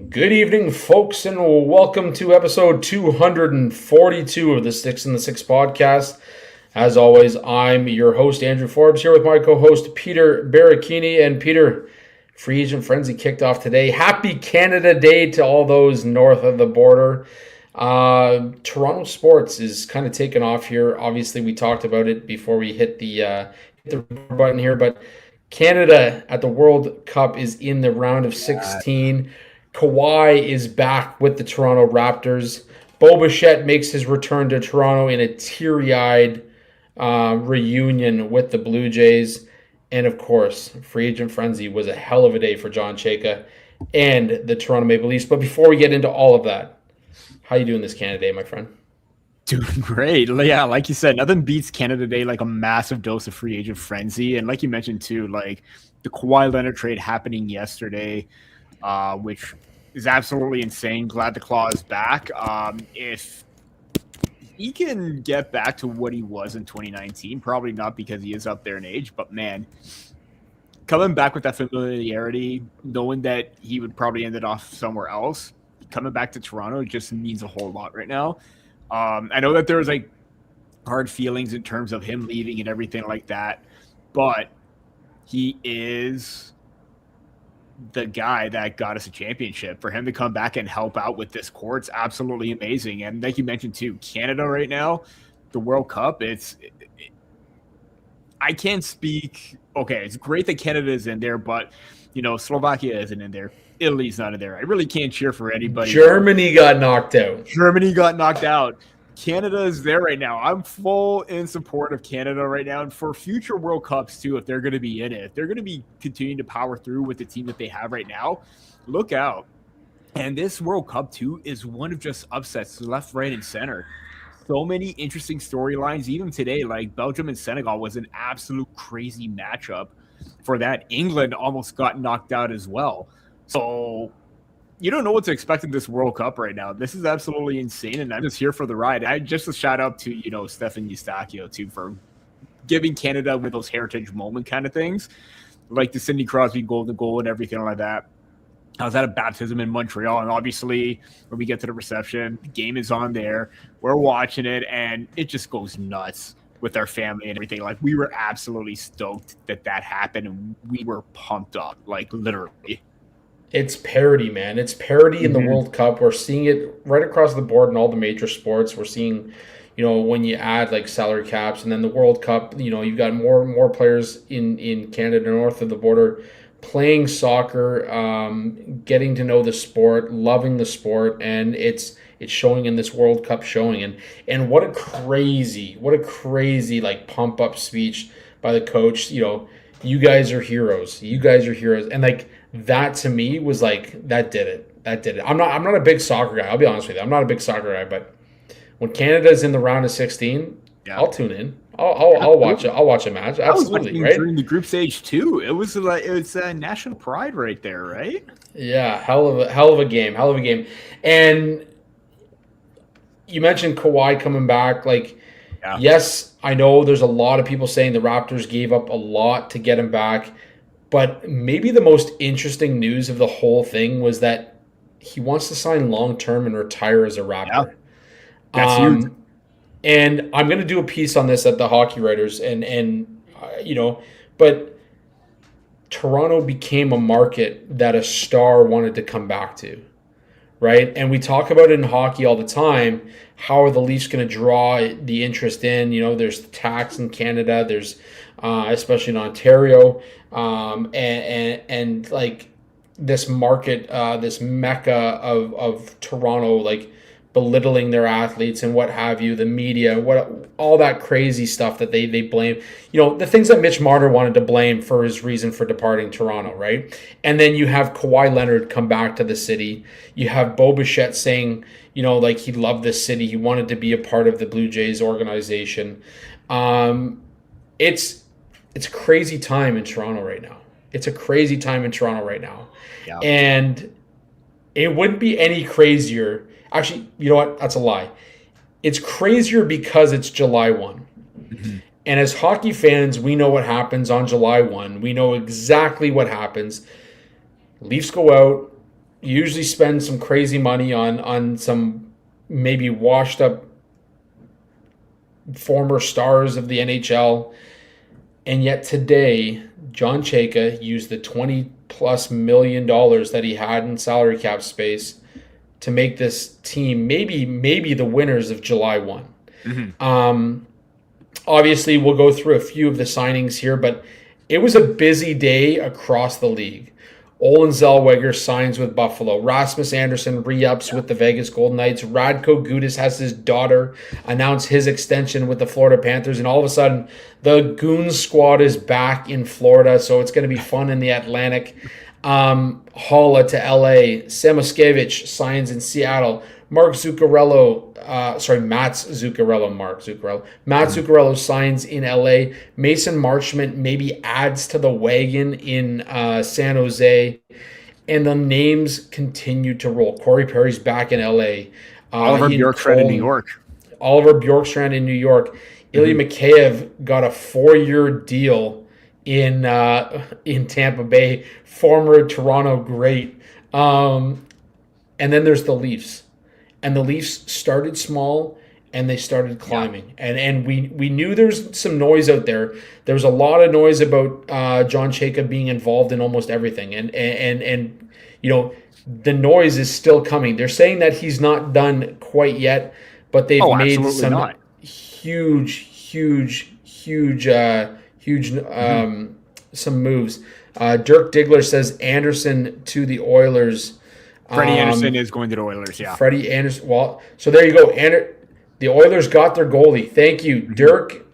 Good evening, folks, and welcome to episode 242 of the Six and the Six podcast. As always, I'm your host, Andrew Forbes, here with my co-host, Peter Barricchini. And Peter, free agent frenzy kicked off today. Happy Canada Day to all those north of the border. Toronto sports is kind of taking off here. Obviously, we talked about it before we hit the button here, but Canada at the World Cup is in the round of 16. Kawhi is back with the Toronto Raptors. Bo Bichette makes his return to Toronto in a teary-eyed reunion with the Blue Jays. And, of course, free agent frenzy was a hell of a day for John Chayka and the Toronto Maple Leafs. But before we get into all of that, how you doing this Canada Day, my friend? Doing great. Yeah, like you said, nothing beats Canada Day like a massive dose of free agent frenzy. And like you mentioned, too, like the Kawhi Leonard trade happening yesterday, which is absolutely insane. Glad the Claw is back. If he can get back to what he was in 2019, probably not because he is up there in age, but man, coming back with that familiarity, knowing that he would probably end it off somewhere else, coming back to Toronto just means a whole lot right now. I know that there was like hard feelings in terms of him leaving and everything like that, but he is the guy that got us a championship. For him to come back and help out with this core, it's absolutely amazing. And like you mentioned too, Canada right now, the World Cup, I can't speak. Okay, it's great that Canada is in there, but you know, Slovakia isn't in there. Italy's not in there. I really can't cheer for anybody. Germany got knocked out. Canada is there right now. I'm full in support of Canada right now. And for future World Cups, too, if they're going to be in it, if they're going to be continuing to power through with the team that they have right now, look out. And this World Cup, too, is one of just upsets left, right, and center. So many interesting storylines. Even today, like Belgium and Senegal was an absolute crazy matchup. For that, England almost got knocked out as well. So you don't know what to expect in this World Cup right now. This is absolutely insane, and I'm just here for the ride. Just a shout out to, Stefan Eustáquio, too, for giving Canada with those heritage moment kind of things, like the Sidney Crosby golden goal and everything like that. I was at a baptism in Montreal, and obviously when we get to the reception, the game is on there. We're watching it, and it just goes nuts with our family and everything. Like, we were absolutely stoked that happened, and we were pumped up, like, literally. It's parity, man. It's parity in the World Cup. We're seeing it right across the board in all the major sports. We're seeing, when you add like salary caps, and then the World Cup, you've got more and more players in Canada north of the border playing soccer, getting to know the sport, loving the sport, and it's showing in this World Cup showing. And what a crazy like pump up speech by the coach. You guys are heroes. And like, that to me was like, that did it. I'm not a big soccer guy. I'll be honest with you. I'm not a big soccer guy, but when Canada's in the round of 16, yeah, I'll tune in. I'll watch it. I'll watch a match. Absolutely, right? During the group stage too, it was national pride right there, right? Yeah, hell of a game. And you mentioned Kawhi coming back. Like, yeah. Yes, I know there's a lot of people saying the Raptors gave up a lot to get him back. But maybe the most interesting news of the whole thing was that he wants to sign long-term and retire as a Raptor. Yeah. That's huge. And I'm going to do a piece on this at the Hockey Writers, but Toronto became a market that a star wanted to come back to, right? And we talk about it in hockey all the time. How are the Leafs going to draw the interest in? There's tax in Canada. There's especially in Ontario, and like this market, this mecca of Toronto, like belittling their athletes and what have you, the media, all that crazy stuff that they blame, the things that Mitch Marner wanted to blame for his reason for departing Toronto, right? And then you have Kawhi Leonard come back to the city. You have Bo Bichette saying, like he loved this city. He wanted to be a part of the Blue Jays organization. It's a crazy time in Toronto right now. Yeah. And it wouldn't be any crazier. Actually, you know what? That's a lie. It's crazier because it's July 1. Mm-hmm. And as hockey fans, we know what happens on July 1. We know exactly what happens. Leafs go out, You usually spend some crazy money on some maybe washed up former stars of the NHL. And yet today, John Chayka used the $20+ million that he had in salary cap space to make this team maybe the winners of July 1. Obviously, we'll go through a few of the signings here, but it was a busy day across the league. Olin Zellweger signs with Buffalo. Rasmus Anderson re-ups with the Vegas Golden Knights. Radko Gudas has his daughter announce his extension with the Florida Panthers. And all of a sudden, the Goons squad is back in Florida, so it's going to be fun in the Atlantic. Holla to LA. Samoskevich signs in Seattle. Matt Zuccarello signs in LA. Mason Marchment maybe adds to the wagon in San Jose. And the names continue to roll. Corey Perry's back in LA. Oliver Bjorkstrand in New York. Ilya Mikheyev got a 4-year deal in Tampa Bay. Former Toronto great. And then there's the Leafs. And the Leafs started small and they started climbing. Yeah. And we knew there was some noise out there. There was a lot of noise about John Chayka being involved in almost everything. And you know, the noise is still coming. They're saying that he's not done quite yet, but they've made some huge some moves. Dirk Diggler says Anderson to the Oilers. Freddie Anderson is going to the Oilers, yeah. Freddie Anderson. Well, so there you go. The Oilers got their goalie. Thank you, Dirk.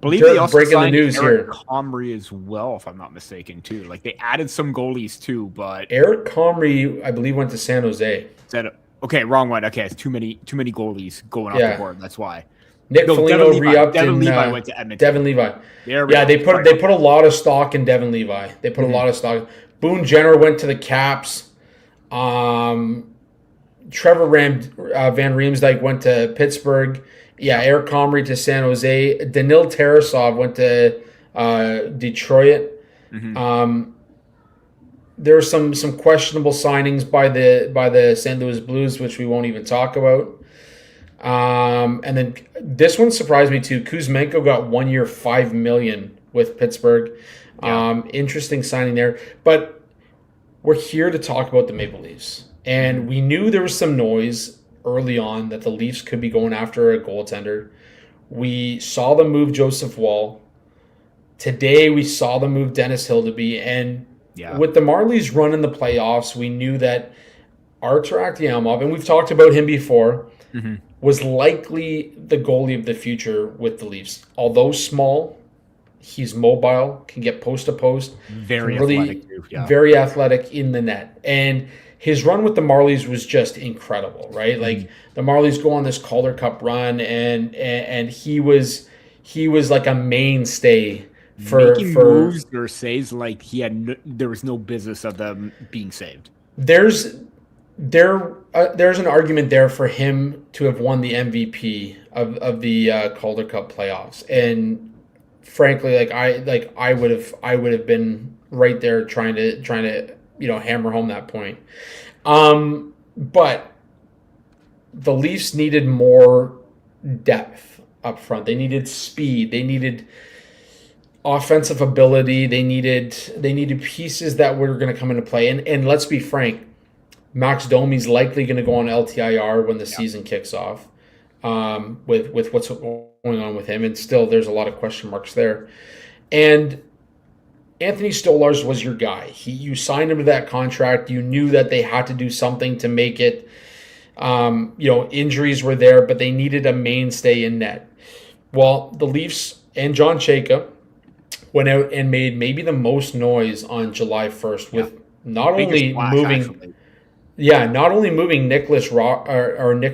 Believe they also breaking the news Eric here. Comrie as well, if I'm not mistaken, too. Like they added some goalies too, but Eric Comrie, I believe, went to San Jose. Okay, wrong one. Okay, it's too many goalies going off the board. That's why. Nick Foligno re-upped. Devin Levi went to Edmonton. Devin Levi. They put a lot of stock in Devin Levi. They put a lot of stock. Boone Jenner went to the Caps. Trevor Van Riemsdyk went to Pittsburgh. Yeah, Eric Comrie to San Jose. Danil Tarasov went to Detroit. There are some questionable signings by the St. Louis Blues, which we won't even talk about. And then this one surprised me too. Kuzmenko got 1 year, $5 million with Pittsburgh. Interesting signing there. But we're here to talk about the Maple Leafs. And we knew there was some noise early on that the Leafs could be going after a goaltender. We saw them move Joseph Woll. Today we saw them move Dennis Hildeby. And with the Marlies run in the playoffs, we knew that Artur Akhtiamov, and we've talked about him before, was likely the goalie of the future with the Leafs. Although small, he's mobile, can get post to post. Very athletic in the net. And his run with the Marlies was just incredible, right? Like the Marlies go on this Calder Cup run, and he was like a mainstay for moves or saves like there was no business of them being saved. There's an argument there for him to have won the MVP of the Calder Cup playoffs, and frankly, I would have been right there trying to hammer home that point. But the Leafs needed more depth up front. They needed speed. They needed offensive ability. They needed pieces that were going to come into play. And let's be frank, Max Domi's likely going to go on LTIR when the season kicks off. With what's going on with him, and still there's a lot of question marks there. And Anthony Stolarz was your guy. You signed him to that contract. You knew that they had to do something to make it. Injuries were there, but they needed a mainstay in net. Well, the Leafs and John Chayka went out and made maybe the most noise on July 1st with not only moving Nick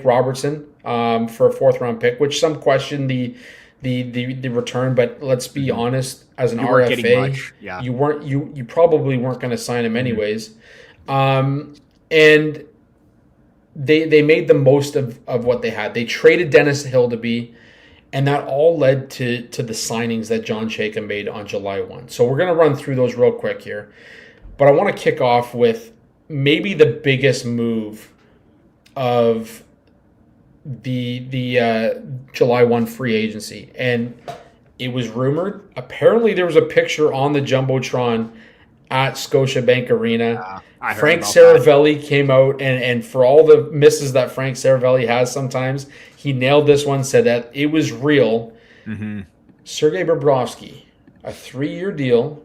Robertson for a 4th-round pick, which some question the return, but let's be honest, as an RFA, you probably weren't going to sign him anyways. And they made the most of what they had. They traded Dennis Hildeby, and that all led to the signings that John Chayka made on July 1. So we're going to run through those real quick here. But I want to kick off with maybe the biggest move of the July 1 free agency. And it was rumored. Apparently, there was a picture on the Jumbotron at Scotiabank Arena. Frank Saravelli came out, and for all the misses that Frank Saravelli has sometimes, he nailed this one, said that it was real. Mm-hmm. Sergei Bobrovsky, a 3-year deal,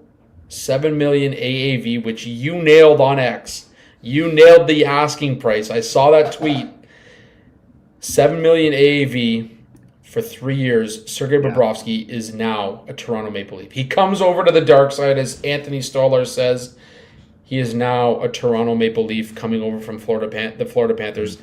$7 million AAV, which you nailed on X. You nailed the asking price. I saw that tweet. $7 million AAV for 3 years. Sergei Bobrovsky is now a Toronto Maple Leaf. He comes over to the dark side, as Anthony Stolar says. He is now a Toronto Maple Leaf coming over from the Florida Panthers.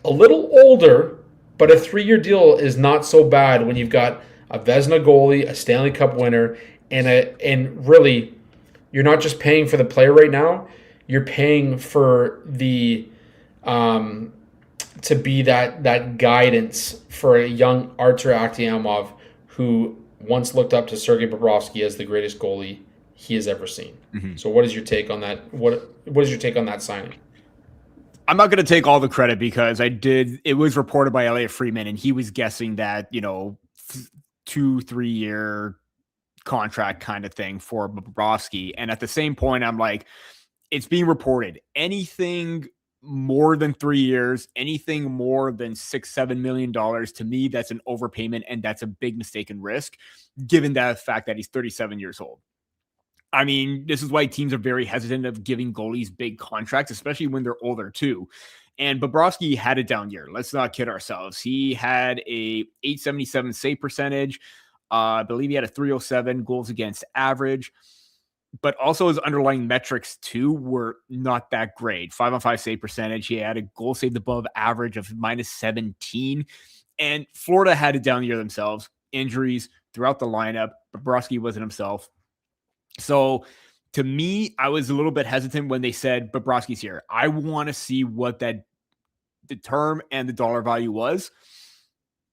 A little older, but a 3-year deal is not so bad when you've got a Vezina goalie, a Stanley Cup winner, and really, you're not just paying for the player right now. You're paying for the to be that guidance for a young Artur Akhtiamov, who once looked up to Sergei Bobrovsky as the greatest goalie he has ever seen. Mm-hmm. So what is your take on that? What is your take on that signing? I'm not going to take all the credit because it was reported by Elliot Friedman, and he was guessing that, 2-3 year contract kind of thing for Bobrovsky. And at the same point, I'm like, it's being reported. Anything more than 3 years, anything more than $6-7 million, to me, that's an overpayment, and that's a big mistaken risk, given the fact that he's 37 years old. I mean, this is why teams are very hesitant of giving goalies big contracts, especially when they're older too. And Bobrovsky had a down year. Let's not kid ourselves. He had a .877 save percentage. I believe he had a .307 goals against average. But also his underlying metrics too were not that great. 5-on-5 save percentage. He had a goal saved above average of -17. And Florida had a down year themselves. Injuries throughout the lineup. Bobrovsky wasn't himself. So to me, I was a little bit hesitant when they said Bobrovsky's here. I want to see what the term and the dollar value was.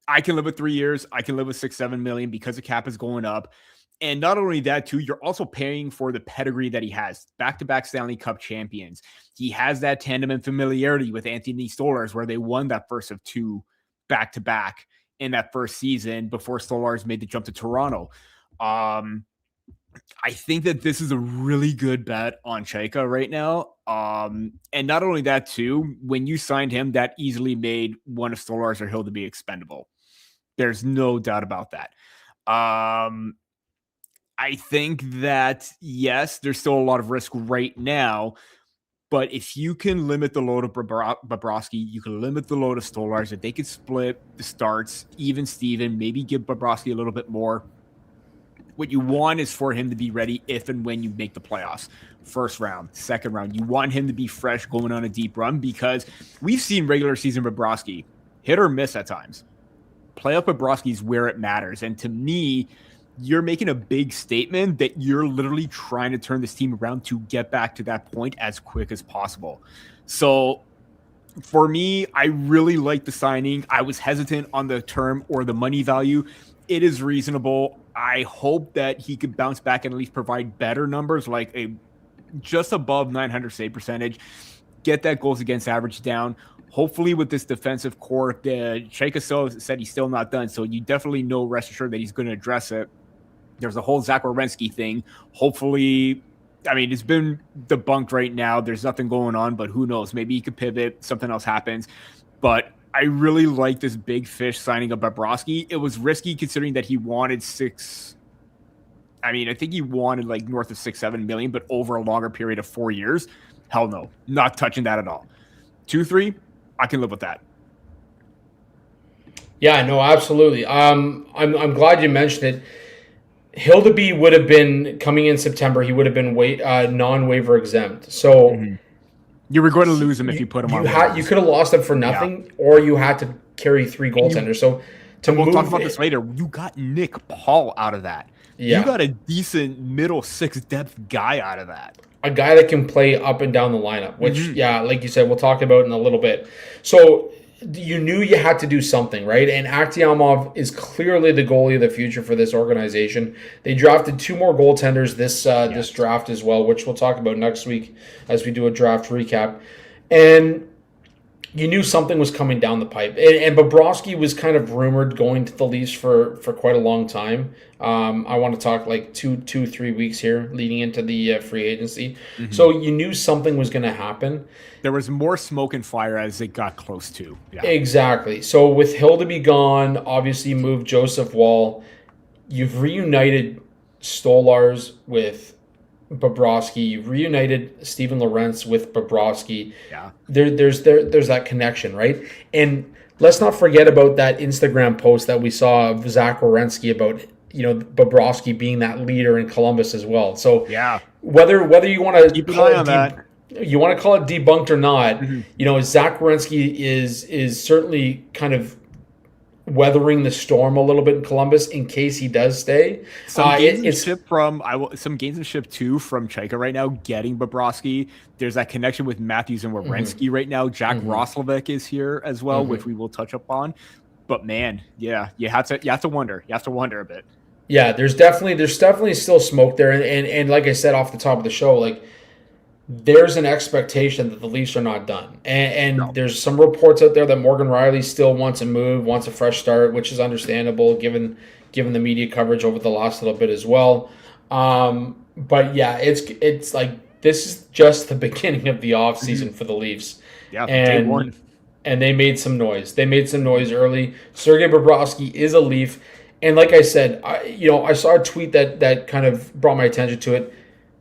I can live with 3 years. I can live with $6-7 million because the cap is going up. And not only that, too, you're also paying for the pedigree that he has. Back-to-back Stanley Cup champions. He has that tandem and familiarity with Anthony Stolarz, where they won that first of 2 back-to-back in that first season before Stolarz made the jump to Toronto. I think that this is a really good bet on Chayka right now. And not only that, too, when you signed him, that easily made one of Stolarz or Hill to be expendable. There's no doubt about that. I think that, yes, there's still a lot of risk right now, but if you can limit the load of Bobrovsky, you can limit the load of Stolarz, if they could split the starts, even Steven, maybe give Bobrovsky a little bit more. What you want is for him to be ready if and when you make the playoffs. First round, second round. You want him to be fresh going on a deep run, because we've seen regular season Bobrovsky hit or miss at times. Playoff Bobrovsky is where it matters. And to me, you're making a big statement that you're literally trying to turn this team around to get back to that point as quick as possible. So for me, I really like the signing. I was hesitant on the term or the money value. It is reasonable. I hope that he could bounce back and at least provide better numbers, like a just above 900 save percentage, get that goals against average down. Hopefully with this defensive core, Chayka said he's still not done, so you definitely know, rest assured, that he's going to address it. There's a whole Zach Werenski thing. Hopefully, I mean, it's been debunked right now. There's nothing going on, but who knows? Maybe he could pivot. Something else happens. But I really like this big fish signing of Bobrovsky. It was risky considering that he wanted I think he wanted like north of $6-7 million, but over a longer period of 4 years. Hell no, not touching that at all. 2-3, I can live with that. Yeah, no, absolutely. I'm glad you mentioned it. Hildeby would have been coming in September. He would have been non-waiver exempt. So you were going to lose him if you put him on. You could have lost him for nothing, or you had to carry 3 goaltenders. We'll talk about this later. You got Nick Paul out of that. Yeah. You got a decent middle 6 depth guy out of that. A guy that can play up and down the lineup, which, like you said, we'll talk about in a little bit. So you knew you had to do something, right? And Akhtiamov is clearly the goalie of the future for this organization. They drafted 2 more goaltenders this draft as well, which we'll talk about next week as we do a draft recap. And you knew something was coming down the pipe. And Bobrovsky was kind of rumored going to the Leafs for quite a long time. I want to talk like 3 weeks here leading into the free agency. Mm-hmm. So you knew something was going to happen. There was more smoke and fire as it got close to. Yeah. Exactly. So with Hill to be gone, obviously you moved Joseph Woll. You've reunited Stolarz with Bobrovsky. You've reunited Steven Lorentz with Bobrovsky. Yeah. There's that connection, right? And let's not forget about that Instagram post that we saw of Zach Werenski about, Bobrovsky being that leader in Columbus as well. So yeah, whether you want to keep an eye on that, you want to call it debunked or not, Zach Werenski is certainly kind of weathering the storm a little bit in Columbus in case he does stay. Some gamesmanship too from Chayka right now, getting Bobrovsky. There's that connection with Matthews and Werenski right now. Jack Roslovic is here as well, which we will touch up on. But man, yeah, you have to wonder. You have to wonder a bit. Yeah, there's definitely still smoke there, and like I said off the top of the show, like there's an expectation that the Leafs are not done. And there's some reports out there that Morgan Rielly still wants a move, wants a fresh start, which is understandable given the media coverage over the last little bit as well. But yeah, it's like this is just the beginning of the offseason for the Leafs. Yeah, day one. And they made some noise. They made some noise early. Sergei Bobrovsky is a Leaf. And like I said, I saw a tweet that kind of brought my attention to it.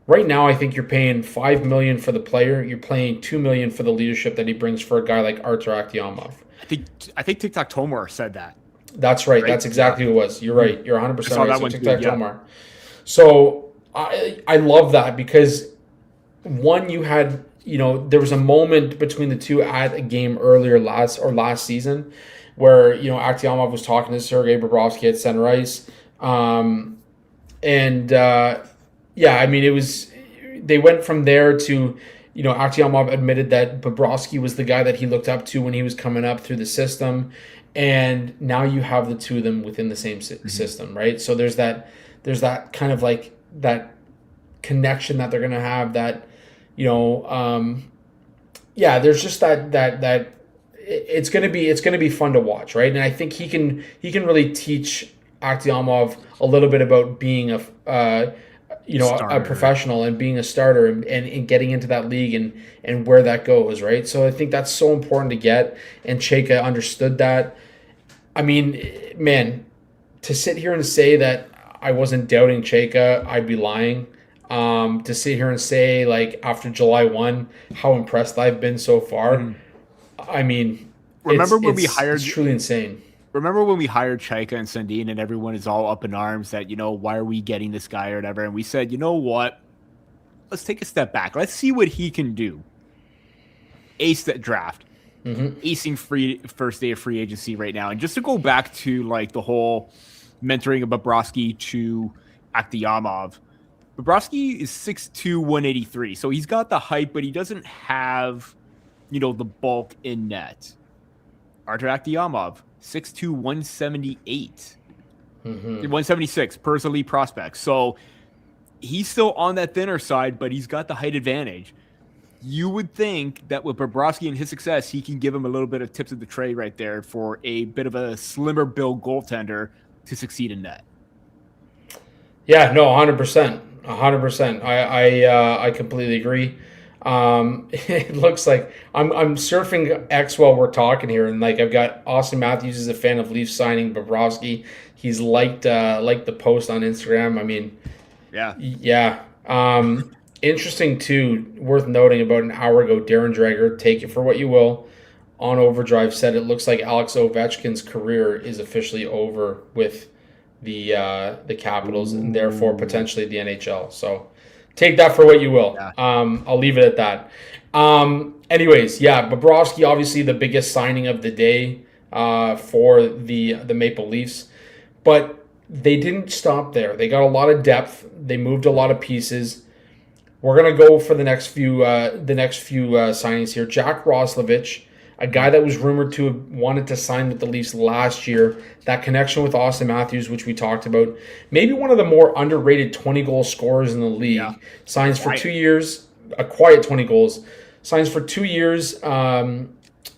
Right now, I think you're paying $5 million for the player. You're paying $2 million for the leadership that he brings for a guy like Artur Akhtiamov. I think TikTok Tomar said that. That's right. That's exactly who it was. You're right. You're 100% right. So TikTok Tomar. Yeah. So I love that because one, you had there was a moment between the two at a game earlier last season where Akhtiamov was talking to Sergei Bobrovsky at center ice, yeah, I mean, they went from there to, Akhtiamov admitted that Bobrovsky was the guy that he looked up to when he was coming up through the system. And now you have the two of them within the same system, right? So there's that kind of like that connection that they're going to have that, there's just that it's going to be fun to watch, right? And I think he can really teach Akhtiamov a little bit about being a professional and being a starter and getting into that league and where that goes, right? So I think that's so important to get, and Chayka understood that. I mean, man, to sit here and say that I wasn't doubting Chayka, I'd be lying. To sit here and say, like, after July 1, how impressed I've been so far, I mean, it's truly insane. Remember when we hired Chayka and Sundin and everyone is all up in arms that, why are we getting this guy or whatever? And we said, you know what? Let's take a step back. Let's see what he can do. Ace that draft. Acing first day of free agency right now. And just to go back to, like, the whole mentoring of Bobrovsky to Akhtiamov, Bobrovsky is 6'2", 183. So he's got the height, but he doesn't have, the bulk in net. Artur Akhtiamov, 6'2", 178. 176 per elite prospect. So he's still on that thinner side, but he's got the height advantage. You would think that with Bobrovsky and his success, he can give him a little bit of tips of the trade right there for a bit of a slimmer build goaltender to succeed in net. Yeah, no, 100%. 100%. I completely agree. It looks like I'm surfing X while we're talking here, and like I've got Austin Matthews is a fan of Leafs signing Bobrovsky. He's liked the post on Instagram. I mean, yeah. Interesting too. Worth noting, about an hour ago, Darren Dreger, take it for what you will, on Overdrive said it looks like Alex Ovechkin's career is officially over with the Capitals and therefore potentially the NHL. So take that for what you will. Yeah. I'll leave it at that. Anyways, yeah, Bobrovsky, obviously the biggest signing of the day for the Maple Leafs. But they didn't stop there. They got a lot of depth. They moved a lot of pieces. We're going to go for the next few signings here. Jack Roslovic, a guy that was rumored to have wanted to sign with the Leafs last year. That connection with Austin Matthews, which we talked about, maybe one of the more underrated 20-goal scorers in the league, signs for 2 years, a quiet 20 goals, signs for 2 years, an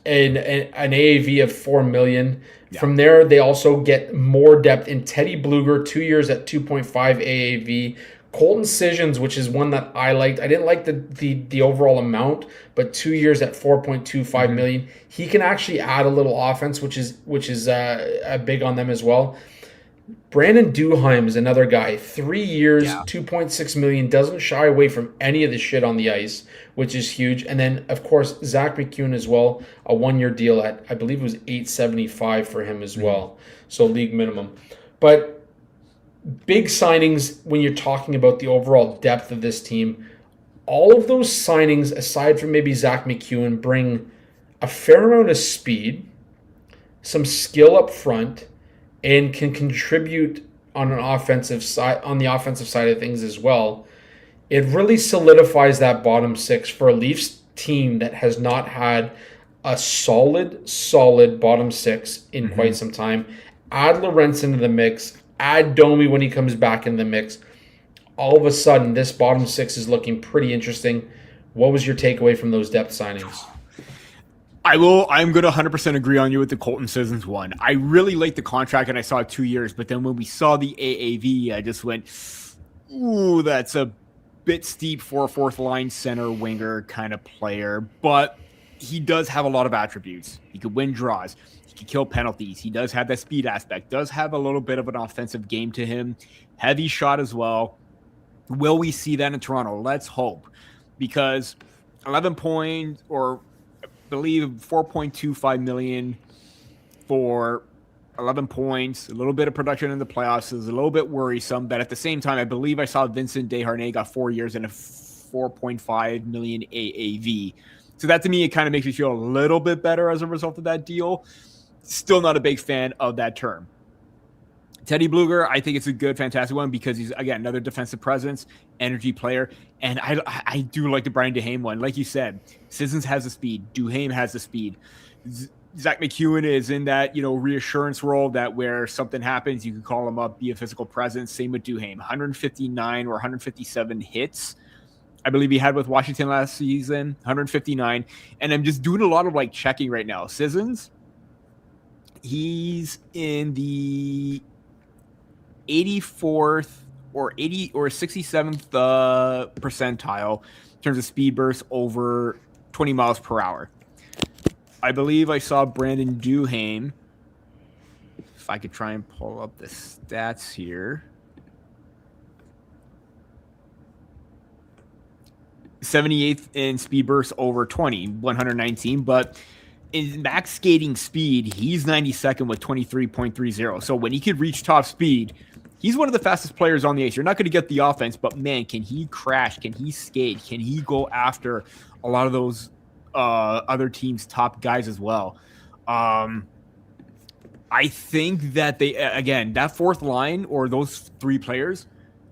AAV of $4 million. Yeah. From there, they also get more depth in Teddy Bluger, 2 years at 2.5 AAV. Colton Sissons, which is one that I liked. I didn't like the overall amount, but 2 years at 4.25 million. He can actually add a little offense, which is big on them as well. Brandon Duheim is another guy. 3 years, 2.6 million. Doesn't shy away from any of the shit on the ice, which is huge. And then, of course, Zach McEwen as well. A 1 year deal at, I believe it was $875 for him as well. So league minimum. But big signings when you're talking about the overall depth of this team. All of those signings, aside from maybe Zach McEwen, bring a fair amount of speed, some skill up front, and can contribute on the offensive side of things as well. It really solidifies that bottom six for a Leafs team that has not had a solid bottom six in quite some time. Add Lorentz into the mix. Add Domi when he comes back in the mix. All of a sudden, this bottom six is looking pretty interesting. What was your takeaway from those depth signings? I'm going to 100% agree on you with the Colton Sissons one. I really liked the contract, and I saw it 2 years. But then when we saw the AAV, I just went, ooh, that's a bit steep for a fourth-line center winger kind of player. But he does have a lot of attributes. He could win draws. He can kill penalties. He does have that speed aspect. Does have a little bit of an offensive game to him. Heavy shot as well. Will we see that in Toronto? Let's hope. Because 11 points, or I believe 4.25 million for 11 points, a little bit of production in the playoffs is a little bit worrisome. But at the same time, I believe I saw Vincent Desharnais got 4 years and a 4.5 million AAV. So that to me, it kind of makes me feel a little bit better as a result of that deal. Still not a big fan of that term. Teddy Bluger, I think it's a good, fantastic one because he's, again, another defensive presence, energy player. And I do like the Brian Duhaime one. Like you said, Sissons has the speed. Duhaime has the speed. Zach McEwen is in that, reassurance role that where something happens, you can call him up, be a physical presence. Same with Duhaime. 159 or 157 hits, I believe he had with Washington last season. 159. And I'm just doing a lot of checking right now. Sissons, he's in the 84th or 67th percentile in terms of speed bursts over 20 miles per hour. I believe I saw Brandon Duhaime. If I could try and pull up the stats here. 78th in speed bursts over 20, 119, but in max skating speed, he's 92nd with 23.30. So when he could reach top speed, he's one of the fastest players on the ice. You're not going to get the offense, but man, can he crash? Can he skate? Can he go after a lot of those other teams' top guys as well? I think that that fourth line or those three players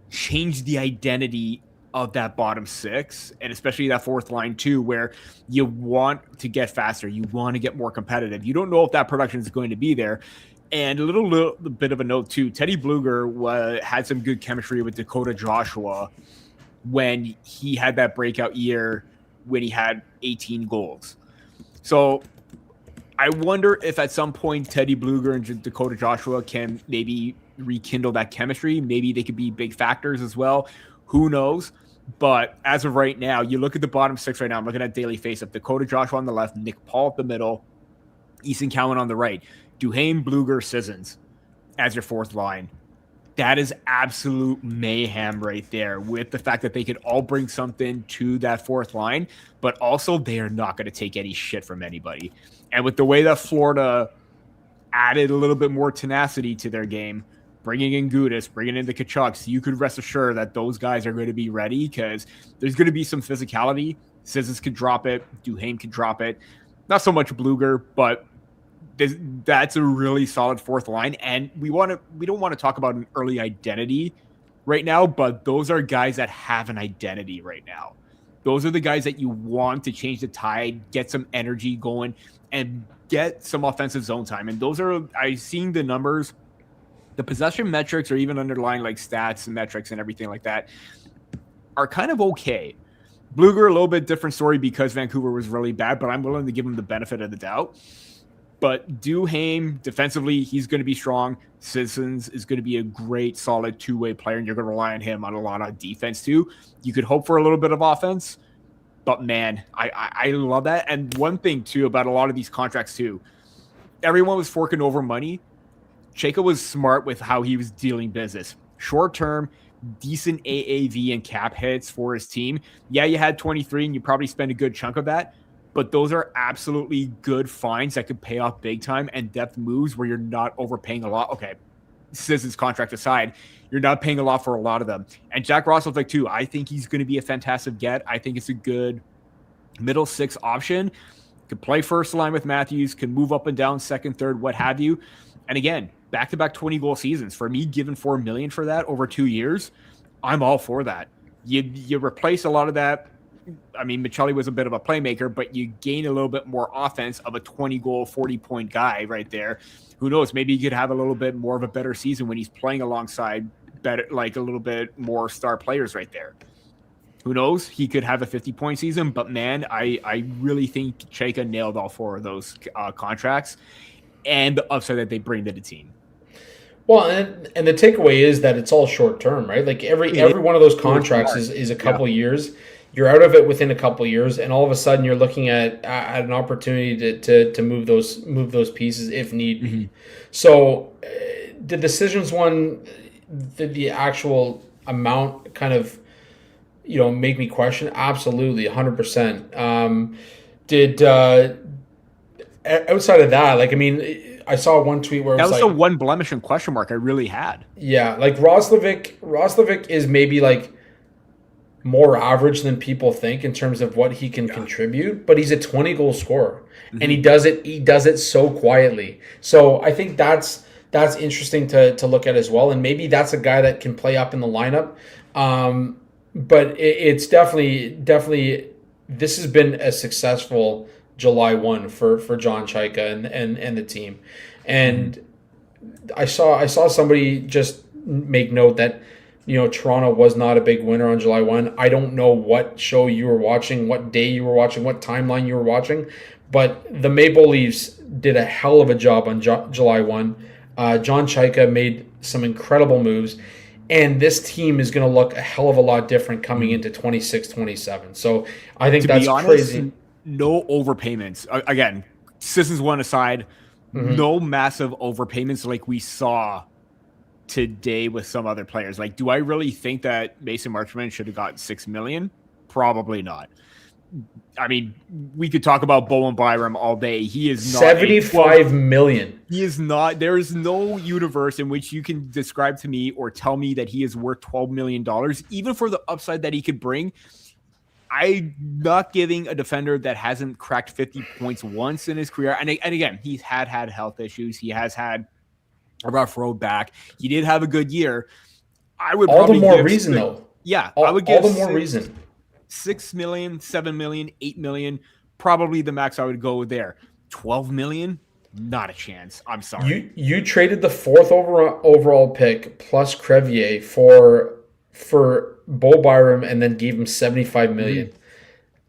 changed the identity of that bottom six, and especially that fourth line too, where you want to get faster, you want to get more competitive. You don't know if that production is going to be there. And a little bit of a note too, Teddy Bluger had some good chemistry with Dakota Joshua when he had that breakout year when he had 18 goals. So I wonder if at some point Teddy Bluger and Dakota Joshua can maybe rekindle that chemistry. Maybe they could be big factors as well. Who knows? But as of right now, you look at the bottom six right now. I'm looking at daily faceoff. Dakota Joshua on the left, Nick Paul at the middle, Easton Cowan on the right, Duhaime, Bluger, Sissons as your fourth line. That is absolute mayhem right there with the fact that they could all bring something to that fourth line, but also they are not going to take any shit from anybody. And with the way that Florida added a little bit more tenacity to their game, bringing in Gudas, bringing in the Kachucks, you could rest assured that those guys are going to be ready because there's going to be some physicality. Sissons could drop it. Duhaime could drop it. Not so much Bluger, but that's a really solid fourth line. And we don't want to talk about an early identity right now, but those are guys that have an identity right now. Those are the guys that you want to change the tide, get some energy going, and get some offensive zone time. And those are, I've seen the numbers, the possession metrics, or even underlying like stats and metrics and everything like that are kind of okay. Bluger, a little bit different story because Vancouver was really bad, but I'm willing to give him the benefit of the doubt. But Duhaime, defensively, he's going to be strong. Sissons is going to be a great, solid two-way player, and you're going to rely on him on a lot of defense too. You could hope for a little bit of offense, but man, I love that. And one thing too about a lot of these contracts too, everyone was forking over money. Chayka was smart with how he was dealing business. Short-term, decent AAV and cap hits for his team. Yeah, you had 23, and you probably spent a good chunk of that. But those are absolutely good finds that could pay off big time, and depth moves where you're not overpaying a lot. Okay, Sissons contract aside, you're not paying a lot for a lot of them. And Jack Roslovic too. I think he's going to be a fantastic get. I think it's a good middle six option. Could play first line with Matthews, can move up and down, second, third, what have you. And again, back-to-back 20-goal seasons. For me, given $4 million for that over 2 years, I'm all for that. You replace a lot of that. I mean, Michelli was a bit of a playmaker, but you gain a little bit more offense of a 20-goal, 40-point guy right there. Who knows? Maybe he could have a little bit more of a better season when he's playing alongside better, like a little bit more star players right there. Who knows? He could have a 50-point season, but man, I really think Chayka nailed all four of those contracts and the upside that they bring to the team. Well, and the takeaway is that it's all short term, right? Like every one of those contracts is a couple years. You're out of it within a couple of years, and all of a sudden you're looking at an opportunity to move those pieces if need be. Mm-hmm. So, the decisions one, the actual amount kind of, make me question. Absolutely, 100%. Outside of that, like, I mean, I saw one tweet where it was the one blemish and question mark I really had. Yeah, like Roslovic is maybe like more average than people think in terms of what he can contribute, but he's a 20-goal scorer, and he does it so quietly. So I think that's interesting to look at as well, and maybe that's a guy that can play up in the lineup. But it's definitely this has been a successful July 1 for John Chayka and the team. And I saw somebody just make note that Toronto was not a big winner on July 1. I don't know what show you were watching, what day you were watching, what timeline you were watching, but the Maple Leafs did a hell of a job on July 1. John Chayka made some incredible moves, and this team is going to look a hell of a lot different coming into 26-27. So I think that's crazy. No overpayments. Again, Sissons one aside, no massive overpayments like we saw today with some other players. Like, do I really think that Mason Marchment should have gotten $6 million? Probably not. I mean, we could talk about Bowen Byram all day. He is not $75 million. He is not. There is no universe in which you can describe to me or tell me that he is worth $12 million, even for the upside that he could bring. I'm not giving a defender that hasn't cracked 50 points once in his career. And again, he's had health issues. He has had a rough road back. He did have a good year. I would all the more reason though. Yeah, I would give all the more reason. $6 million, $7 million, $8 million, probably the max I would go there. $12 million, not a chance. I'm sorry. You traded the 4th overall pick plus Crevier for Bo Byram and then gave him $75 million.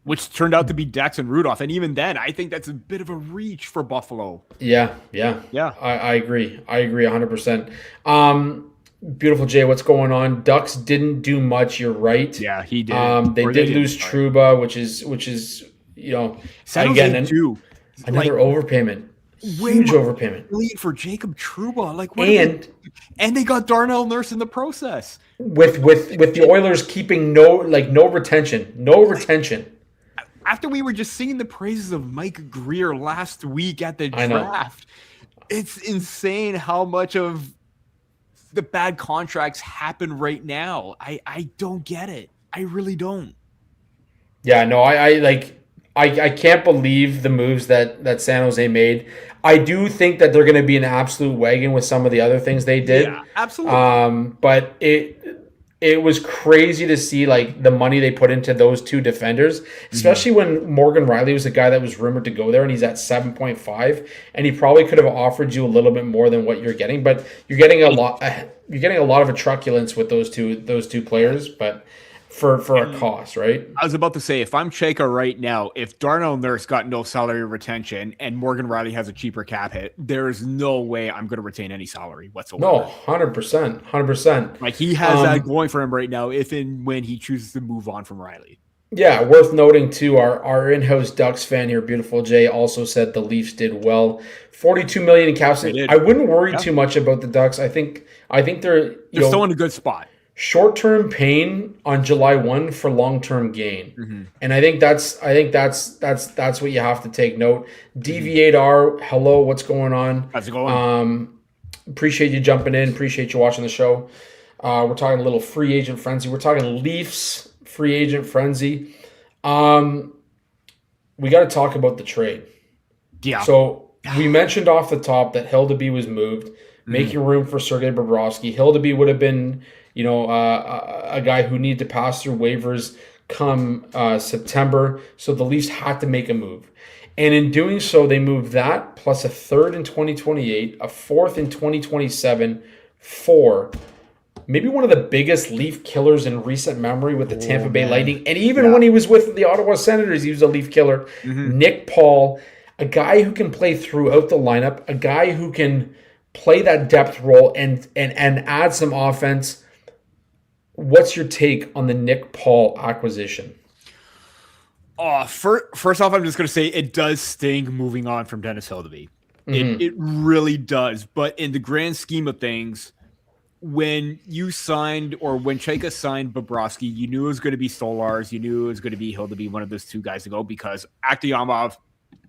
Which turned out to be Daxon Rudolph. And even then, I think that's a bit of a reach for Buffalo. Yeah. I agree. 100%. Beautiful Jay, what's going on? Ducks didn't do much. You're right. Yeah, he did. They did lose Trouba, which is again too. Another overpayment. Huge overpayment. Lead for Jacob Trouba. Like, and they got Darnell Nurse in the process. With the Oilers keeping no retention. After we were just singing the praises of Mike Greer last week at the draft, it's insane how much of the bad contracts happen right now. I don't get it. I really don't. Yeah, no, I can't believe the moves that San Jose made. I do think that they're going to be an absolute wagon with some of the other things they did. Yeah, absolutely. But it it was crazy to see like the money they put into those two defenders, especially when Morgan Riley was the guy that was rumored to go there, and he's at 7.5, and he probably could have offered you a little bit more than what you're getting, but you're getting a lot. You're getting a lot of a truculence with those two players, but for a cost, right? I was about to say, if I'm Chayka right now, if Darnell Nurse got no salary retention and Morgan Riley has a cheaper cap hit, there is no way I'm going to retain any salary whatsoever. No, 100%, 100%. Like he has that going for him right now, if and when he chooses to move on from Riley. Yeah, worth noting too, our in-house Ducks fan here, Beautiful Jay, also said the Leafs did well. 42 million in cap space. I wouldn't worry too much about the Ducks. I think they're still in a good spot. Short-term pain on July 1 for long-term gain. And I think that's what you have to take note. Deviate hello, what's going on? How's it going? Appreciate you jumping in. Appreciate you watching the show. We're talking a little free agent frenzy. We're talking Leafs free agent frenzy. We got to talk about the trade. Yeah. So we mentioned off the top that Hildeby was moved, making room for Sergei Bobrovsky. Hildeby would have been, a guy who needed to pass through waivers come September. So the Leafs had to make a move. And in doing so, they moved that plus a third in 2028, a fourth in 2027 for maybe one of the biggest Leaf killers in recent memory with the Tampa Bay Lightning. And even when he was with the Ottawa Senators, he was a Leaf killer. Nick Paul, a guy who can play throughout the lineup, a guy who can play that depth role and add some offense. What's your take on the Nick Paul acquisition? First off, I'm just going to say it does sting moving on from Dennis Hildeby. It really does. But in the grand scheme of things, when you signed or when Chayka signed Bobrovsky, you knew it was going to be Stolarz. You knew it was going to be Hildeby, one of those two guys to go, because Akhtyamov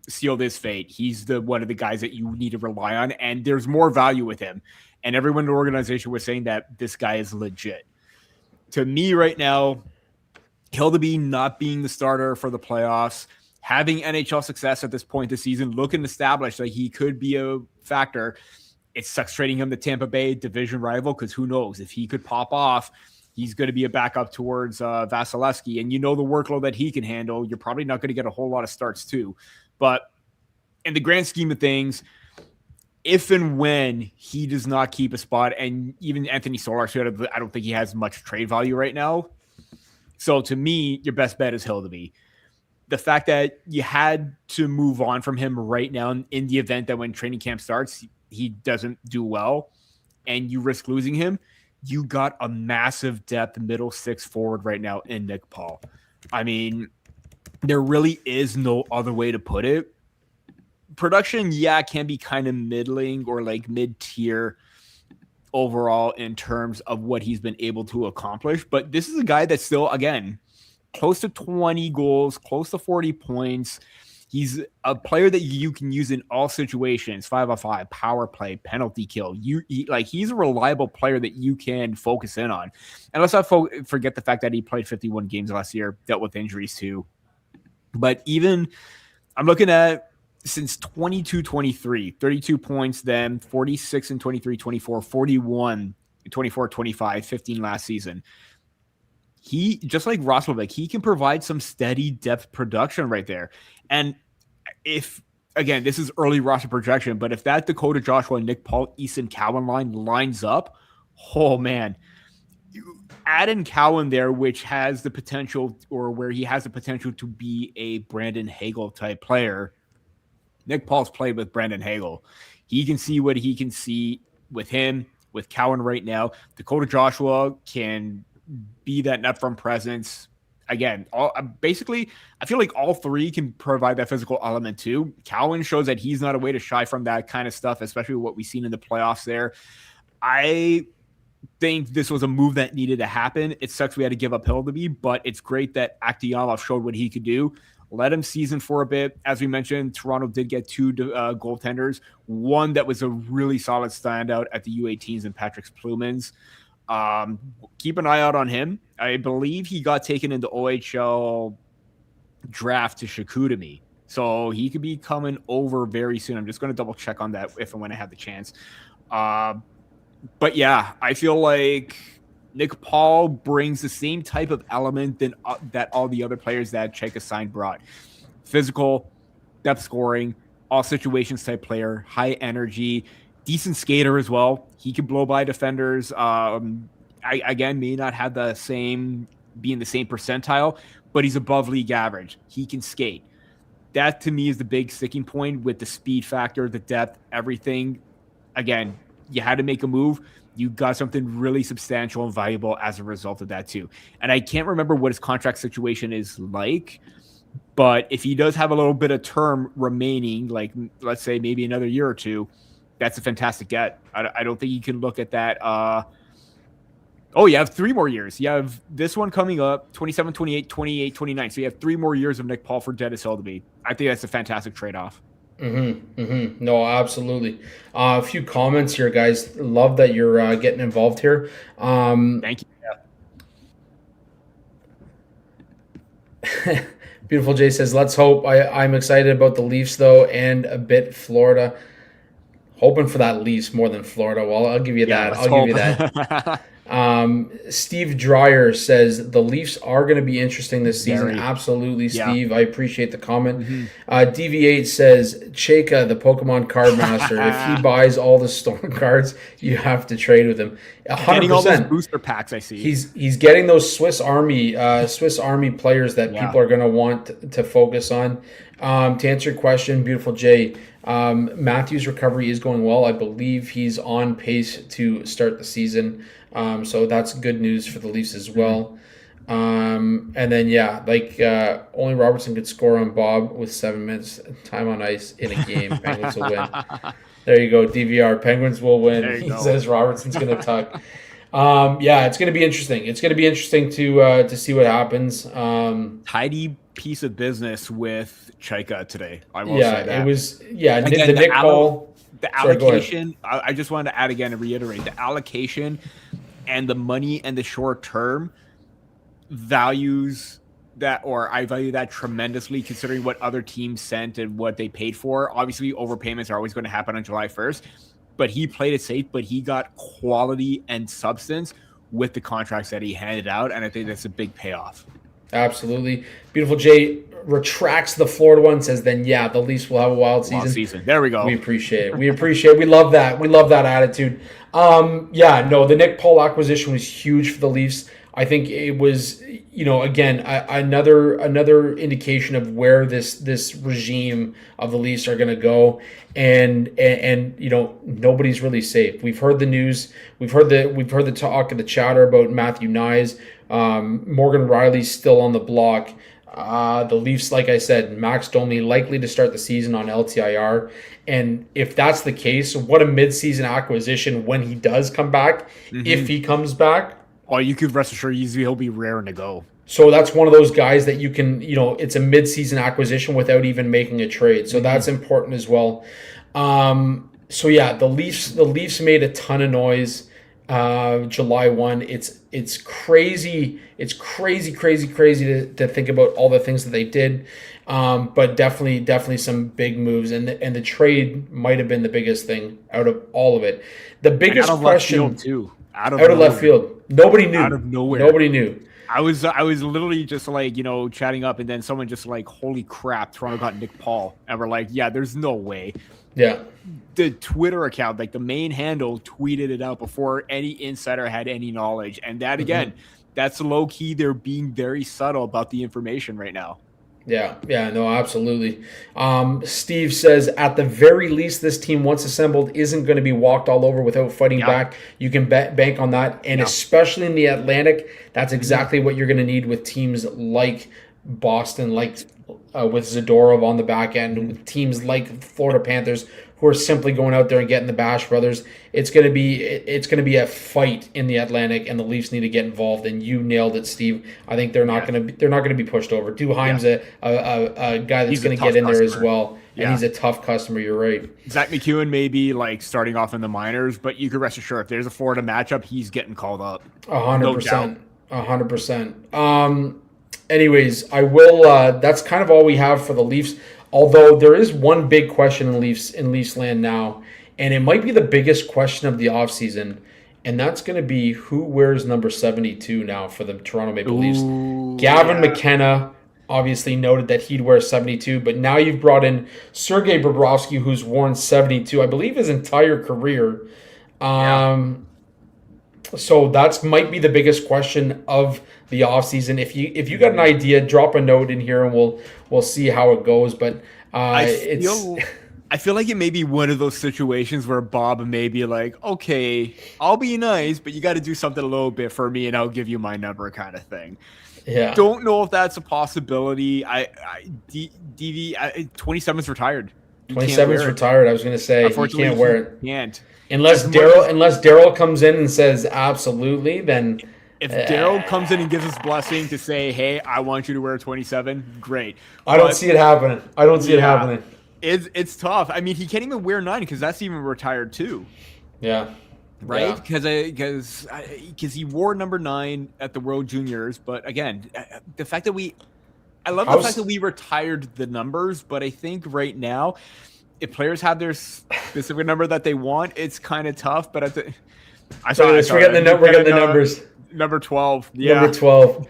sealed his fate. He's one of the guys that you need to rely on, and there's more value with him. And everyone in the organization was saying that this guy is legit. To me right now, Hildeby not being the starter for the playoffs, having NHL success at this point this season, looking established like he could be a factor. It sucks trading him to Tampa Bay, division rival, because who knows? If he could pop off, he's going to be a backup towards Vasilevsky. And the workload that he can handle, you're probably not going to get a whole lot of starts too. But in the grand scheme of things, if and when he does not keep a spot, and even Anthony Stolarz, I don't think he has much trade value right now. So to me, your best bet is Hildeby. The fact that you had to move on from him right now in the event that when training camp starts, he doesn't do well and you risk losing him, you got a massive depth middle six forward right now in Nick Paul. I mean, there really is no other way to put it. Production, can be kind of middling or like mid-tier overall in terms of what he's been able to accomplish. But this is a guy that's still, again, close to 20 goals, close to 40 points. He's a player that you can use in all situations, 5-on-5, power play, penalty kill. He's a reliable player that you can focus in on. And let's not forget the fact that he played 51 games last year, dealt with injuries too. But even I'm looking at since 22-23, 32 points then, 46 and 23-24, 41, 24-25, 15 last season. He, just like Roslovic, he can provide some steady depth production right there. And if, again, this is early roster projection, but if that Dakota Joshua, Nick Paul, Easton Cowan line lines up, oh man, you add in Cowan there, which has the potential, or where he has the potential to be a Brandon Hagel type player. Nick Paul's played with Brandon Hagel. He can see what he can see with him, with Cowan right now. Dakota Joshua can be that net front presence. Again, basically, I feel like all three can provide that physical element too. Cowan shows that he's not a way to shy from that kind of stuff, especially what we've seen in the playoffs there. I think this was a move that needed to happen. It sucks we had to give up Hildeby, but it's great that Akhtyamov showed what he could do. Let him season for a bit. As we mentioned, Toronto did get two goaltenders. One that was a really solid standout at the U18s and Patrick Plumans. Keep an eye out on him. I believe he got taken into OHL draft to Chicoutimi. So he could be coming over very soon. I'm just going to double check on that if and when I have the chance. But yeah, I feel like Nick Paul brings the same type of element that all the other players that Chayka signed brought. Physical, depth scoring, all situations type player, high energy, decent skater as well. He can blow by defenders. Again, may not have be in the same percentile, but he's above league average. He can skate. That to me is the big sticking point with the speed factor, the depth, everything. Again, you had to make a move. You got something really substantial and valuable as a result of that too. And I can't remember what his contract situation is like, but if he does have a little bit of term remaining, like let's say maybe another year or two, that's a fantastic get. I don't think you can look at that. You have 3 more years. You have this one coming up, 27, 28, 28, 29. So you have 3 more years of Nick Paul for Dennis Hildeby. I think that's a fantastic trade-off. No, absolutely. A few comments here, guys. Love that you're getting involved here. Thank you. Yeah. Beautiful Jay says, let's hope. I'm excited about the Leafs, though, and a bit Florida. Hoping for that Leafs more than Florida. Well, I'll give you that. Give you that. Steve Dreyer says the Leafs are going to be interesting this season. Absolutely, Steve. Yeah. I appreciate the comment. DV8 says Chayka, the Pokemon card master. If he buys all the Storm cards, you have to trade with him. 100%. Getting all those booster packs, I see. He's getting those Swiss Army players that people are going to want to focus on. To answer your question, beautiful Jay, Matthew's recovery is going well. I believe he's on pace to start the season. So that's good news for the Leafs as well. And then, only Robertson could score on Bob with 7 minutes time on ice in a game. Penguins will win. There you go, DVR. Penguins will win. He says Robertson's going to tuck. It's going to be interesting. It's going to be interesting to see what happens. Tidy piece of business with Chayka today. I will say that. It was, again, the Nick Paul. The allocation, I just wanted to add again and reiterate, the allocation and the money and the short term values that, or I value that tremendously considering what other teams sent and what they paid for. Obviously, overpayments are always going to happen on July 1st, but he played it safe, but he got quality and substance with the contracts that he handed out, and I think that's a big payoff. Absolutely. Beautiful Jay retracts the Florida one, says then the Leafs will have a wild season. There we go. We appreciate it. We love that. We love that attitude. The Nick Paul acquisition was huge for the Leafs. I think it was, again, another indication of where this regime of the Leafs are going to go, and nobody's really safe. We've heard the news. We've heard the talk and the chatter about Matthew Nyes. Morgan Riley's still on the block. The Leafs, like I said, Max Domi likely to start the season on LTIR. And if that's the case, what a midseason acquisition when he does come back, if he comes back. Oh, you could rest assured he'll be raring to go. So that's one of those guys that you can, it's a midseason acquisition without even making a trade. So that's important as well. The Leafs made a ton of noise. July 1. It's crazy. It's crazy to think about all the things that they did. But definitely some big moves, and the trade might have been the biggest thing out of all of it. The biggest question out of left field. Nobody knew. Out of nowhere. Nobody knew. I was literally just chatting up, and then someone just holy crap, Toronto got Nick Paul, and we're like, yeah, there's no way. Yeah. The Twitter account, the main handle, tweeted it out before any insider had any knowledge. And that, again, that's low key. They're being very subtle about the information right now. Yeah, no, absolutely. Steve says, at the very least, this team, once assembled, isn't going to be walked all over without fighting back. You can bank on that. And especially in the Atlantic, that's exactly what you're going to need with teams like Boston, like with Zadorov on the back end, with teams like Florida Panthers, who are simply going out there and getting the Bash Brothers. It's going to be a fight in the Atlantic, and the Leafs need to get involved. And you nailed it, Steve. I think they're not going to be pushed over. Duheime's a guy that's going to get in there as well, and he's a tough customer. You're right. Zach McEwen may be starting off in the minors, but you can rest assured if there's a Florida matchup, he's getting called up. 100%. 100%. Anyways, I will. That's kind of all we have for the Leafs. Although there is one big question in Leafs land now, and it might be the biggest question of the offseason, and that's going to be who wears number 72 now for the Toronto Maple Leafs. Ooh, Gavin yeah. McKenna obviously noted that he'd wear 72, but now you've brought in Sergei Bobrovsky, who's worn 72, I believe, his entire career. So that might be the biggest question of the offseason. If you got an idea, drop a note in here, and we'll see how it goes. But I feel like it may be one of those situations where Bob may be like, okay, I'll be nice, but you got to do something a little bit for me, and I'll give you my number, kind of thing. Yeah. Don't know if that's a possibility. DV 27's retired. 27's retired. I was going to say he can't wear it. Can't. Unless Daryl comes in and says absolutely, then if Daryl comes in and gives his blessing to say, "Hey, I want you to wear 27," great. I don't see it happening. It's tough. I mean, he can't even wear 9 because that's even retired too. Yeah. Right? Because he wore number 9 at the World Juniors, but again, the fact that we retired the numbers, but I think right now, if players have their specific number that they want, it's kind of tough. But we're getting the numbers. Number 12. Yeah. Number 12.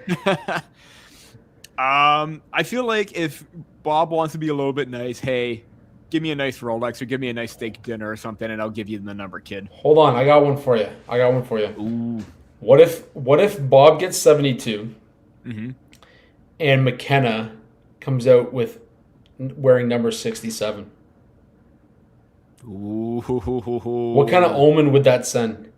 I feel like if Bob wants to be a little bit nice, hey, give me a nice Rolex or give me a nice steak dinner or something, and I'll give you the number, kid. Hold on, I got one for you. Ooh. What if Bob gets 72, and McKenna comes out with wearing number 67? Ooh. What kind of omen would that send?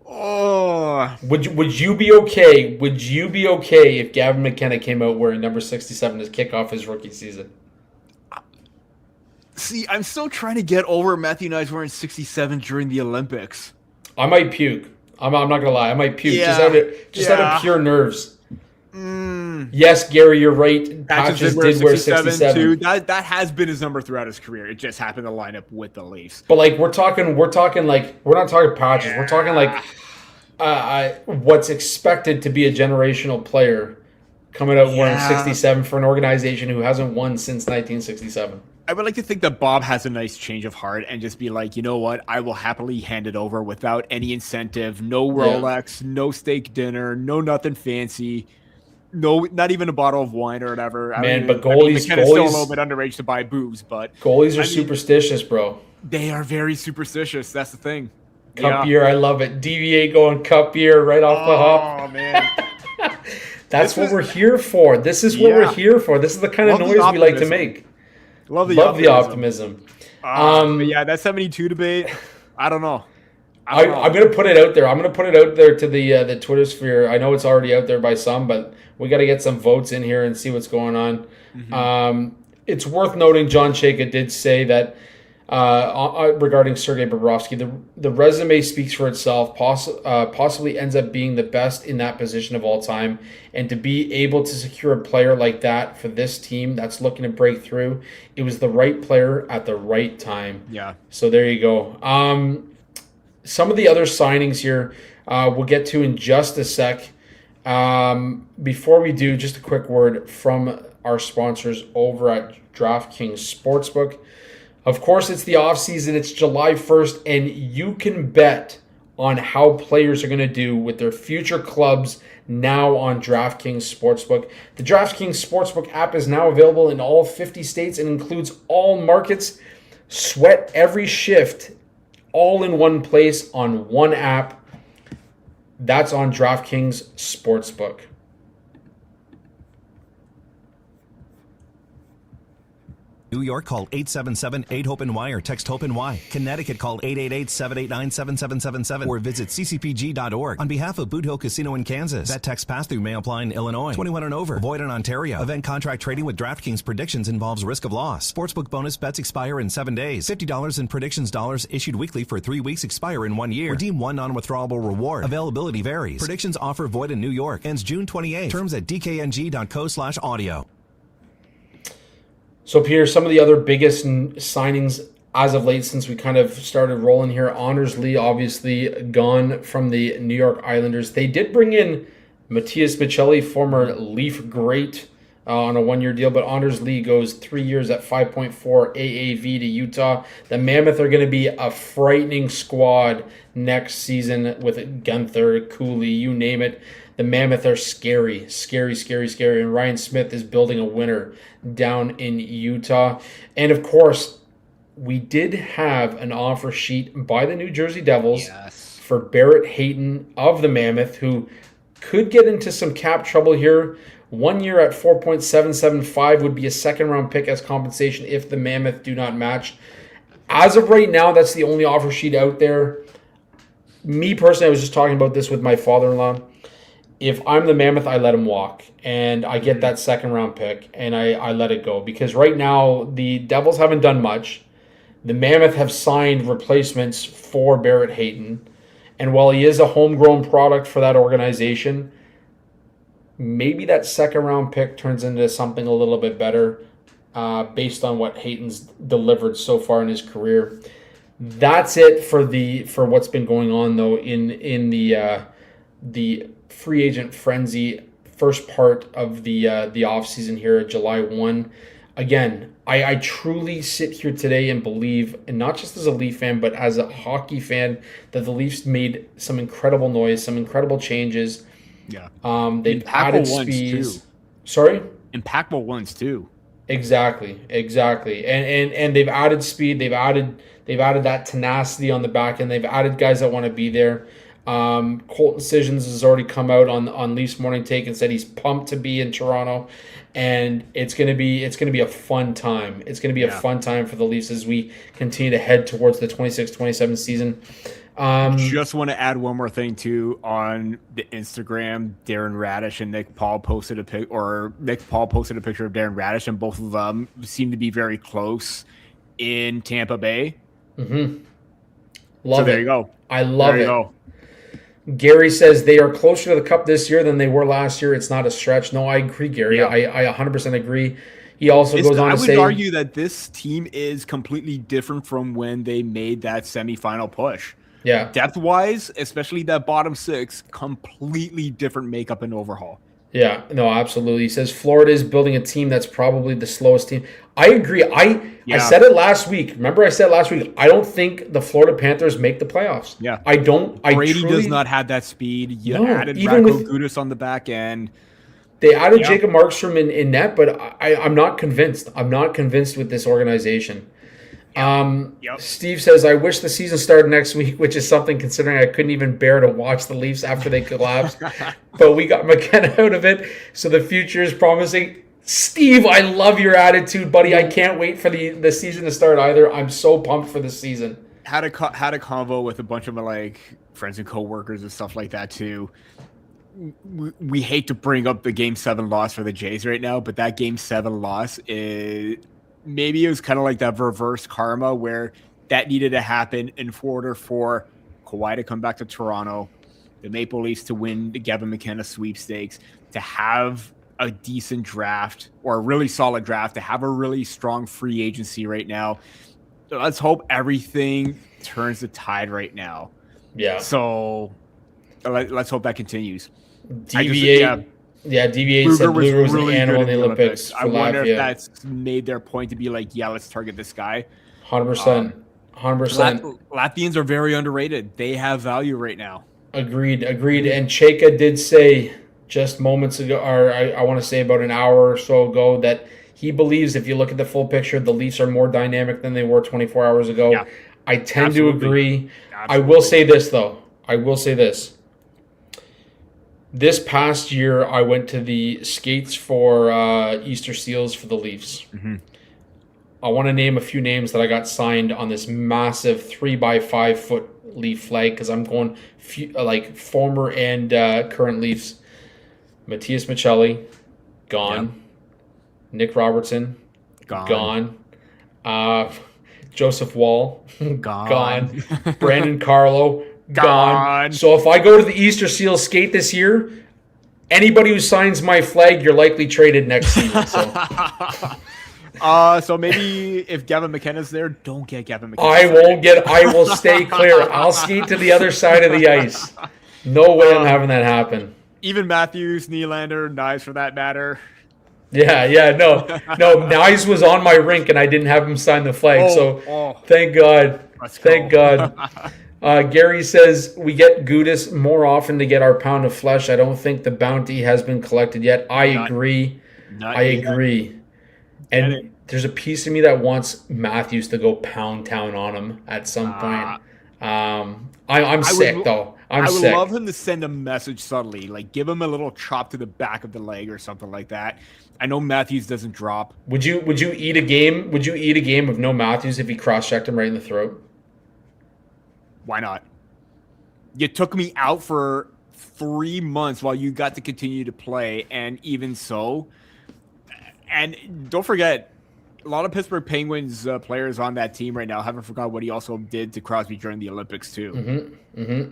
Oh. Would you be okay? Would you be okay if Gavin McKenna came out wearing number 67 to kick off his rookie season? See, I'm still trying to get over Matthew Knies wearing 67 during the Olympics. I might puke. I'm not gonna lie. I might puke just out of pure nerves. Yes, Gary, you're right. Patches did wear 67 too. That has been his number throughout his career. It just happened to line up with the Leafs. But like we're talking like we're not talking Patches. We're talking like what's expected to be a generational player coming out wearing 67 for an organization who hasn't won since 1967. I would like to think that Bob has a nice change of heart and just be like, you know what? I will happily hand it over without any incentive. No Rolex, no steak dinner, no nothing fancy. No, not even a bottle of wine or whatever. But goalies still a little bit underage to buy booze, but goalies are superstitious, bro. They are very superstitious. That's the thing. Cup year, I love it. DVA going cup year right off the hop. Oh man, that's what we're here for. This is what we're here for. This is the kind of noise we like to make. Love the optimism. But yeah, that 72 debate. I don't know. I'm going to put it out there. I'm going to put it out there to the Twitter sphere. I know it's already out there by some, but we got to get some votes in here and see what's going on. It's worth noting John Chayka did say that regarding Sergei Bobrovsky, the resume speaks for itself, possibly ends up being the best in that position of all time. And to be able to secure a player like that for this team that's looking to break through, it was the right player at the right time. Yeah. So there you go. Some of the other signings here we'll get to in just a sec. Before we do, just a quick word from our sponsors over at DraftKings Sportsbook. Of course, it's the offseason. It's July 1st, and you can bet on how players are going to do with their future clubs now on DraftKings Sportsbook. The DraftKings Sportsbook app is now available in all 50 states and includes all markets. Sweat every shift all in one place on one app. That's on DraftKings Sportsbook. New York, call 877-8-HOPE-NY or text HOPE-NY. Connecticut, call 888-789-7777 or visit ccpg.org. On behalf of Boot Hill Casino in Kansas, that text pass-through may apply in Illinois. 21 and over. Void in Ontario. Event contract trading with DraftKings predictions involves risk of loss. Sportsbook bonus bets expire in 7 days. $50 in predictions dollars issued weekly for 3 weeks expire in 1 year. Redeem one non-withdrawable reward. Availability varies. Predictions offer void in New York. Ends June 28. Terms at dkng.co/audio. So, Peter, some of the other biggest signings as of late since we kind of started rolling here. Anders Lee, obviously, gone from the New York Islanders. They did bring in Matthias Michelli, former Leaf great, on a 1-year deal, but Anders Lee goes 3 years at 5.4 AAV to Utah. The Mammoth are going to be a frightening squad next season with Gunther, Cooley, you name it. The Mammoth are scary. And Ryan Smith is building a winner down in Utah. And of course, we did have an offer sheet by the New Jersey Devils for Barrett Hayton of the Mammoth, who could get into some cap trouble here. 1 year at 4.775 would be a second-round pick as compensation if the Mammoth do not match. As of right now, that's the only offer sheet out there. Me personally, I was just talking about this with my father-in-law. If I'm the Mammoth, I let him walk, and I get that second-round pick, and I let it go. Because right now, the Devils haven't done much. The Mammoth have signed replacements for Barrett Hayton, and while he is a homegrown product for that organization, maybe that second-round pick turns into something a little bit better based on what Hayton's delivered so far in his career. That's it for what's been going on, though, in the free agent frenzy first part of the offseason here, July 1. Again, I truly sit here today and believe, and not just as a Leaf fan, but as a hockey fan, that the Leafs made some incredible noise, some incredible changes. Yeah. They've added speed. Sorry? Impactful ones too. Exactly. And they've added speed. They've added that tenacity on the back end. They've added guys that want to be there. Colton Sissons has already come out on Leafs Morning Take and said he's pumped to be in Toronto, and it's gonna be a fun time. It's gonna be a fun time for the Leafs as we continue to head towards the 26-27 season. Just want to add one more thing too on the Instagram. Darren Radish and Nick Paul posted a picture of Darren Radish, and both of them seem to be very close in Tampa Bay. Mm-hmm. There you go. I love it. Gary says they are closer to the Cup this year than they were last year. It's not a stretch. No, I agree, Gary. Yeah. I 100% agree. He also goes on to say, I would argue that this team is completely different from when they made that semifinal push. Yeah. Depth-wise, especially that bottom six, completely different makeup and overhaul. Yeah, no, absolutely. He says Florida is building a team that's probably the slowest team. I agree. I said it last week. Remember I said last week, I don't think the Florida Panthers make the playoffs. Yeah. I don't. Brady does not have that speed. You added Radko Gudas on the back end. They added Jacob Markstrom in net, but I'm not convinced. I'm not convinced with this organization. Steve says, I wish the season started next week, which is something considering I couldn't even bear to watch the Leafs after they collapsed. But we got McKenna out of it, so the future is promising. Steve, I love your attitude, buddy. I can't wait for the season to start either. I'm so pumped for the season. Had a convo with a bunch of my like friends and coworkers and stuff like that too. We hate to bring up the Game 7 loss for the Jays right now, but that Game 7 loss is maybe it was kind of like that reverse karma where that needed to happen in order for Kawhi to come back to Toronto, the Maple Leafs to win the Gavin McKenna sweepstakes, to have a decent draft or a really solid draft, to have a really strong free agency right now. So let's hope everything turns the tide right now. Yeah. So let's hope that continues. DV8 said Bluger was really an animal in the Olympics. I wonder if that's made their point to be like, let's target this guy. 100%. 100%. Latvians are very underrated. They have value right now. Agreed. And Chayka did say just moments ago, or I want to say about an hour or so ago, that he believes if you look at the full picture, the Leafs are more dynamic than they were 24 hours ago. Yeah. I tend to agree. Absolutely. I will say this, though. This past year, I went to the skates for Easter Seals for the Leafs. Mm-hmm. I want to name a few names that I got signed on this massive 3x5 foot Leaf flag because I'm going like former and current Leafs. Matthias Michelli, gone. Yep. Nick Robertson, gone. Joseph Wall, gone. Brandon Carlo, gone. So if I go to the Easter Seals skate this year, anybody who signs my flag, you're likely traded next season. So maybe if Gavin McKenna's there, don't get Gavin McKenna. I will stay clear. I'll skate to the other side of the ice. No way I'm having that happen. Even Matthews, Nylander, Knives for that matter. Yeah. No. Nyes was on my rink, and I didn't have him sign the flag. Thank God. Thank God. Gary says, we get Gudis more often to get our pound of flesh. I don't think the bounty has been collected yet. I agree. And there's a piece of me that wants Matthews to go pound town on him at some point. I'm sick, though. I would love him to send a message subtly, like give him a little chop to the back of the leg or something like that. I know Matthews doesn't drop. Would you eat a game? Would you eat a game of no Matthews if he cross-checked him right in the throat? Why not? You took me out for 3 months while you got to continue to play, and even so, and don't forget, a lot of Pittsburgh Penguins players on that team right now haven't forgot what he also did to Crosby during the Olympics too.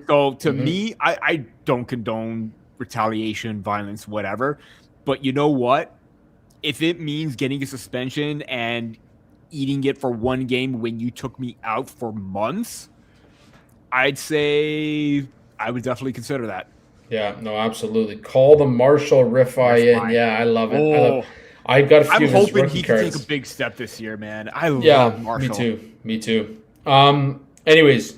So to me, I don't condone retaliation, violence, whatever. But you know what? If it means getting a suspension and eating it for 1 game when you took me out for months, I'd say I would definitely consider that. Yeah, no, absolutely. Call the Marshall Rifai in. Yeah, I love it. I got a few I'm of his hoping rookie he can cards. take a big step this year, man. I love Marshall. Me too. Anyways,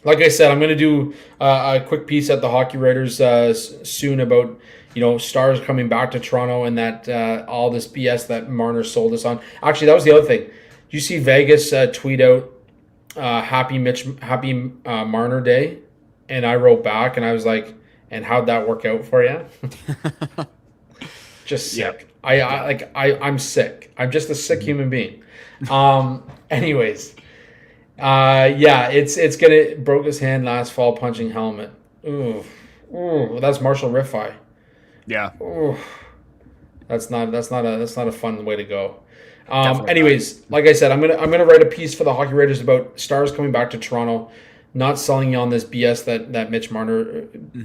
like I said, I'm going to do a quick piece at the Hockey Writers soon about, Stars coming back to Toronto and that all this BS that Marner sold us on. Actually, that was the other thing. Did you see Vegas tweet out happy Marner Day? And I wrote back and I was like, and how'd that work out for you? Just sick. Yep. I'm sick. I'm just a sick human being. Anyways, it's gonna broke his hand last fall punching helmet. Ooh, that's Marshall Rifai. Yeah. Ooh, that's not a fun way to go. Anyways, like I said, I'm gonna write a piece for the Hockey Writers about Stars coming back to Toronto, not selling you on this BS that Mitch Marner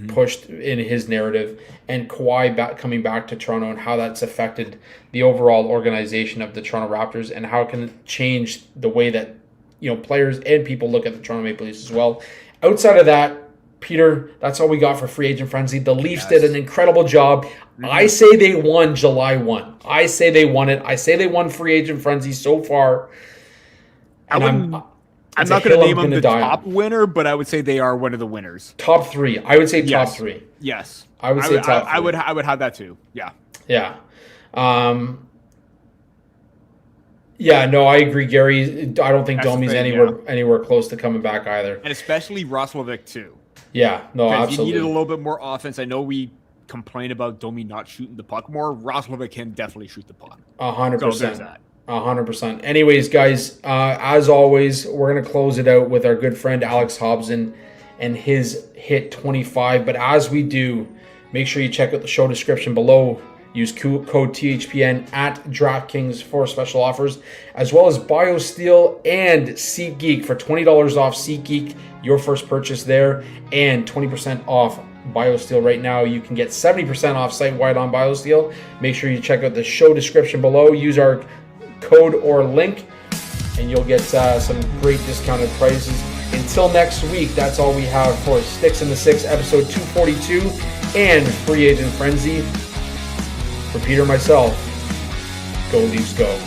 pushed in his narrative, and Kawhi coming back to Toronto and how that's affected the overall organization of the Toronto Raptors and how it can change the way that players and people look at the Toronto Maple Leafs as well. Outside of that, Peter, that's all we got for Free Agent Frenzy. The Leafs did an incredible job. I say they won July 1. I say they won it. I say they won Free Agent Frenzy so far. I'm not going to name them the top winner, but I would say they are one of the winners. Top 3. I would say top 3. Yes. I would say top 3. I would have that too. Yeah. Yeah. Yeah, no, I agree, Gary. I don't think Domi's anywhere close to coming back either. And especially Roslovic too. Yeah, no, absolutely. He needed a little bit more offense. I know we complain about Domi not shooting the puck more. Roslovic can definitely shoot the puck. 100%. So there's that. 100%. Anyways, guys, as always, we're going to close it out with our good friend Alex Hobson and his hit 25. But as we do, make sure you check out the show description below. Use code THPN at DraftKings for special offers, as well as BioSteel and SeatGeek for $20 off SeatGeek, your first purchase there, and 20% off BioSteel right now. You can get 70% off site-wide on BioSteel. Make sure you check out the show description below. Use our code or link, and you'll get some great discounted prices. Until next week, that's all we have for Sticks in the Six, episode 242, and Free Agent Frenzy. For Peter and myself, go Leafs go.